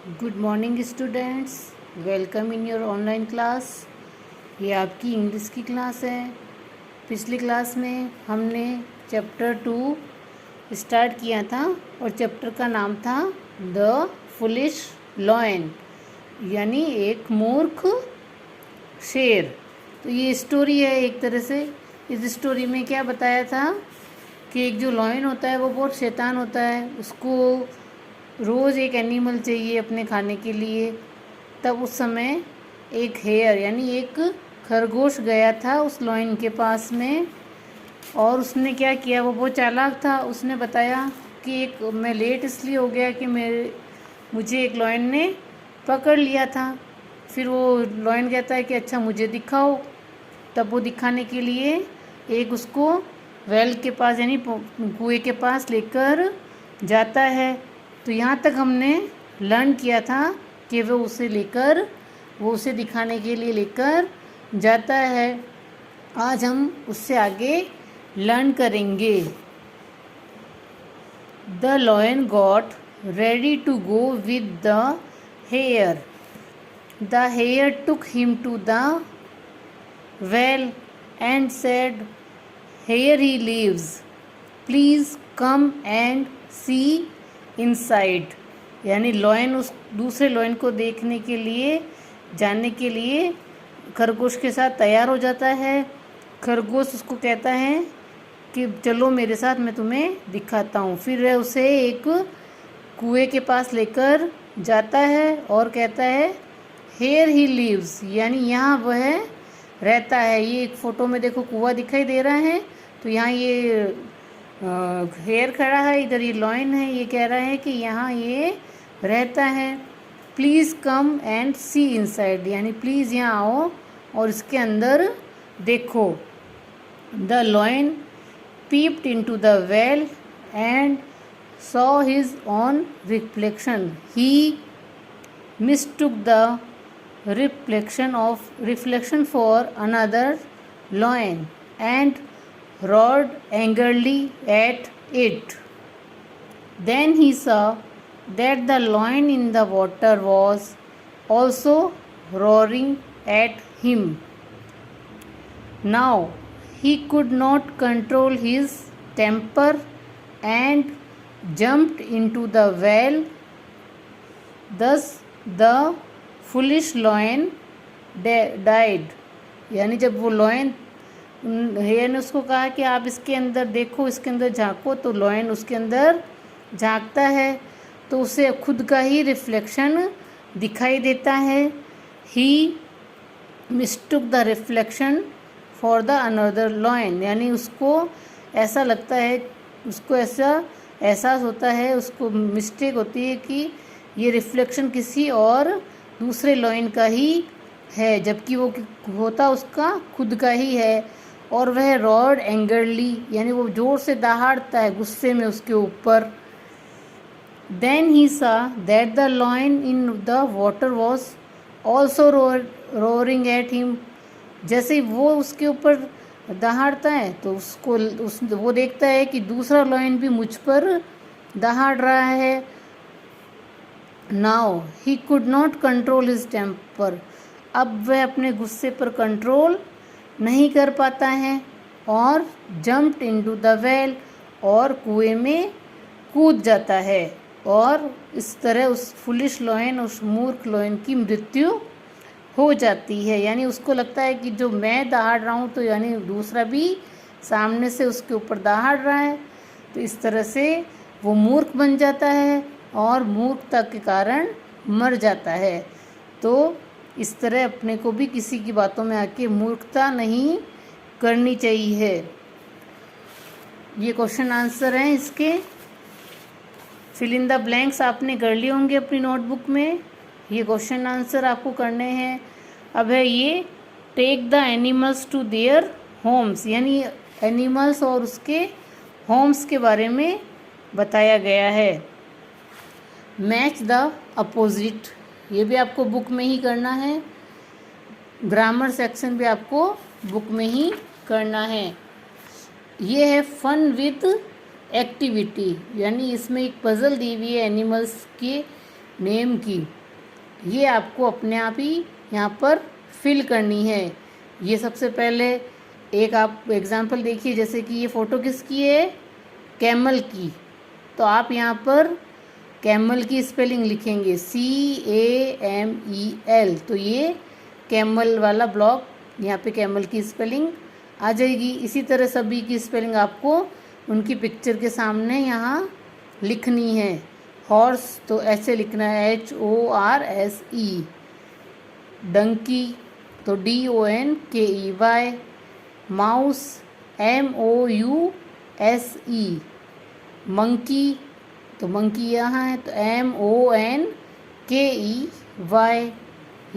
Good morning students, welcome in your online class. ये आपकी English की क्लास है। पिछली क्लास में हमने चैप्टर 2 स्टार्ट किया था और चैप्टर का नाम था द फुलिश लॉयन, यानी एक मूर्ख शेर। तो ये स्टोरी है एक तरह से। इस स्टोरी में क्या बताया था कि एक जो लॉयन होता है वो बहुत शैतान होता है, उसको रोज़ एक एनिमल चाहिए अपने खाने के लिए। तब उस समय एक हेयर यानी एक खरगोश गया था उस लॉयन के पास में, और उसने क्या किया, वो बहुत चालाक था। उसने बताया कि एक मैं लेट इसलिए हो गया कि मुझे एक लॉयन ने पकड़ लिया था। फिर वो लॉयन कहता है कि अच्छा मुझे दिखाओ। तब वो दिखाने के लिए एक उसको वेल के पास यानी कुएं के पास लेकर जाता है। तो यहाँ तक हमने लर्न किया था कि वो उसे दिखाने के लिए लेकर जाता है। आज हम उससे आगे लर्न करेंगे। The lion got ready to go with the hare. The hare took him to the well and said, here he lives, please come and see inside। यानी लॉयन उस दूसरे लॉयन को देखने के लिए जाने के लिए खरगोश के साथ तैयार हो जाता है। खरगोश उसको कहता है कि चलो मेरे साथ, मैं तुम्हें दिखाता हूँ। फिर वह उसे एक कुएं के पास लेकर जाता है और कहता है here he lives, यानी यहाँ वह रहता है। ये एक फ़ोटो में देखो कुआं दिखाई दे रहा है, तो यहाँ ये हेयर खड़ा है, इधर ये लॉयन है। ये कह रहा है कि यहाँ ये रहता है। Please come and see inside, यानी प्लीज़ यहाँ आओ और इसके अंदर देखो। The lion peeped into the well and saw his own reflection. He mistook the reflection for another lion and roared angrily at it. Then he saw that the lion in the water was also roaring at him. Now he could not control his temper and jumped into the well. Thus the foolish lion died. यानी जब वो lion, hair ने उसको कहा कि आप इसके अंदर देखो, इसके अंदर झांको, तो लॉयन उसके अंदर झांकता है तो उसे खुद का ही रिफ्लेक्शन दिखाई देता है। He mistook the reflection for the another lion, यानी उसको ऐसा लगता है, उसको ऐसा एहसास होता है, उसको मिस्टेक होती है कि ये रिफ्लेक्शन किसी और दूसरे लॉयन का ही है, जबकि वो होता उसका खुद का ही है। और वह रॉड एंगरली, यानी वो जोर से दहाड़ता है गुस्से में उसके ऊपर। देन ही सा that the lion in the water was also roaring at him. जैसे वो उसके ऊपर दहाड़ता है तो वो देखता है कि दूसरा लॉयन भी मुझ पर दहाड़ रहा है। Now he could not control his temper. अब वह अपने गुस्से पर कंट्रोल नहीं कर पाता है और जम्प्ड इनटू द वेल, और कुएं में कूद जाता है। और इस तरह उस फुलिश लॉयन, उस मूर्ख लॉयन की मृत्यु हो जाती है। यानी उसको लगता है कि जो मैं दहाड़ रहा हूँ, तो यानी दूसरा भी सामने से उसके ऊपर दहाड़ रहा है। तो इस तरह से वो मूर्ख बन जाता है और मूर्खता के कारण मर जाता है। तो इस तरह अपने को भी किसी की बातों में आके मूर्खता नहीं करनी चाहिए। ये क्वेश्चन आंसर हैं इसके। फिल इन द ब्लैंक्स आपने कर लिए होंगे अपनी नोटबुक में। ये क्वेश्चन आंसर आपको करने हैं। अब है ये take the animals to their homes, यानी एनिमल्स और उसके होम्स के बारे में बताया गया है। मैच द अपोजिट, ये भी आपको बुक में ही करना है। ग्रामर सेक्शन भी आपको बुक में ही करना है। ये है फन विद एक्टिविटी, यानी इसमें एक पज़ल दी हुई है एनिमल्स के नेम की, ये आपको अपने आप ही यहाँ पर फिल करनी है। ये सबसे पहले एक आप एग्जांपल देखिए, जैसे कि ये फ़ोटो किसकी है, कैमल की। तो आप यहाँ पर कैमल की स्पेलिंग लिखेंगे CAMEL, तो ये कैमल वाला ब्लॉक, यहाँ पे कैमल की स्पेलिंग आ जाएगी। इसी तरह सभी की स्पेलिंग आपको उनकी पिक्चर के सामने यहाँ लिखनी है। हॉर्स तो ऐसे लिखना है HORSE, डंकी तो DONKEY, माउस MOUSE, मंकी तो मंकी यहाँ है तो MONKEY,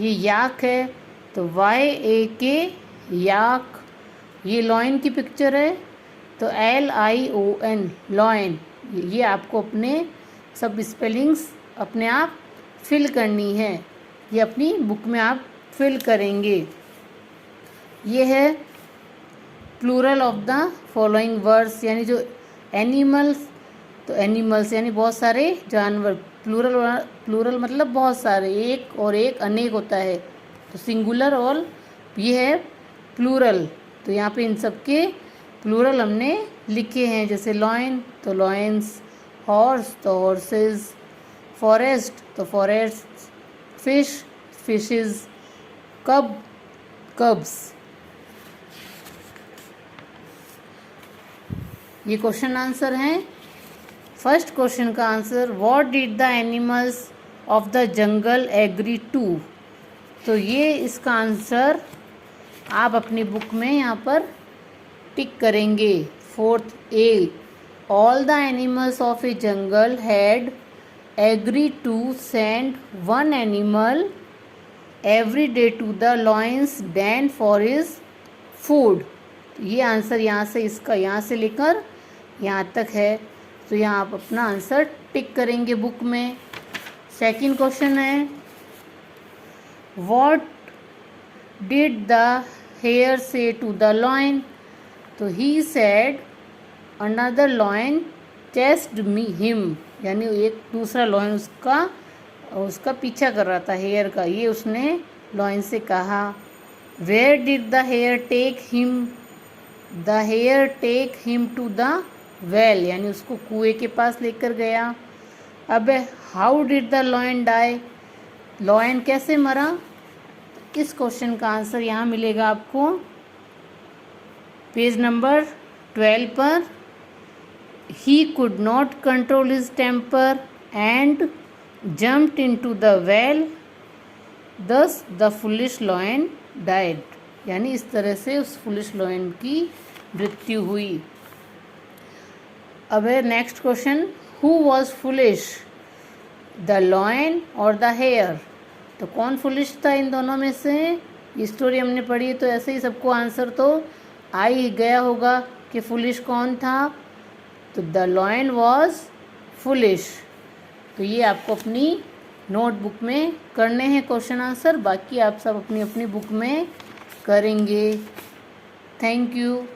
ये याक है तो YAK, याक। ये लॉयन की पिक्चर है तो LION, लॉयन। ये आपको अपने सब स्पेलिंग्स अपने आप फिल करनी है, ये अपनी बुक में आप फिल करेंगे। ये है plural of the following words, यानी जो एनिमल्स, तो एनिमल्स यानी बहुत सारे जानवर, प्लूरल मतलब बहुत सारे, एक और एक अनेक होता है, तो सिंगुलर और ये है प्लूरल। तो यहाँ पे इन सब के प्लूरल हमने लिखे हैं, जैसे लॉयन तो लॉयंस, हॉर्स तो हॉर्सेस, फॉरेस्ट तो forest, fish fishes, cub cubs. ये क्वेश्चन आंसर हैं। फर्स्ट क्वेश्चन का answer, what did the animals of the jungle agree to. तो ये इसका आंसर आप अपनी बुक में यहाँ पर टिक करेंगे। Fourth A, all the animals of a jungle had agree to send one animal every day to the lions den for his food. ये आंसर यहाँ से, इसका यहाँ से लेकर यहाँ तक है, तो यहाँ आप अपना आंसर टिक करेंगे बुक में। सेकंड क्वेश्चन है, व्हाट डिड द हेयर से टू द लॉयन। तो he said another lion chased me him, यानी एक दूसरा लॉयन उसका पीछा कर रहा था हेयर का, ये उसने लॉयन से कहा। Where did the hare take him, the hare take him to the well, यानी उसको कुएं के पास लेकर गया। अब how did the lion die, lion कैसे मरा। इस क्वेश्चन का आंसर यहाँ मिलेगा आपको पेज नंबर 12 पर। He could not control his temper and jumped into the well, thus the foolish lion died, यानी इस तरह से उस फुलिश लॉयन की मृत्यु हुई। अब है next question, who was foolish, the lion और द हेयर। तो कौन फुलिश था इन दोनों में से। ये स्टोरी हमने पढ़ी है तो ऐसे ही सबको आंसर तो आ ही गया होगा कि फुलिश कौन था। तो द लॉयन वॉज फुलिश। तो ये आपको अपनी नोटबुक में करने हैं क्वेश्चन आंसर, बाकी आप सब अपनी अपनी बुक में करेंगे। Thank you.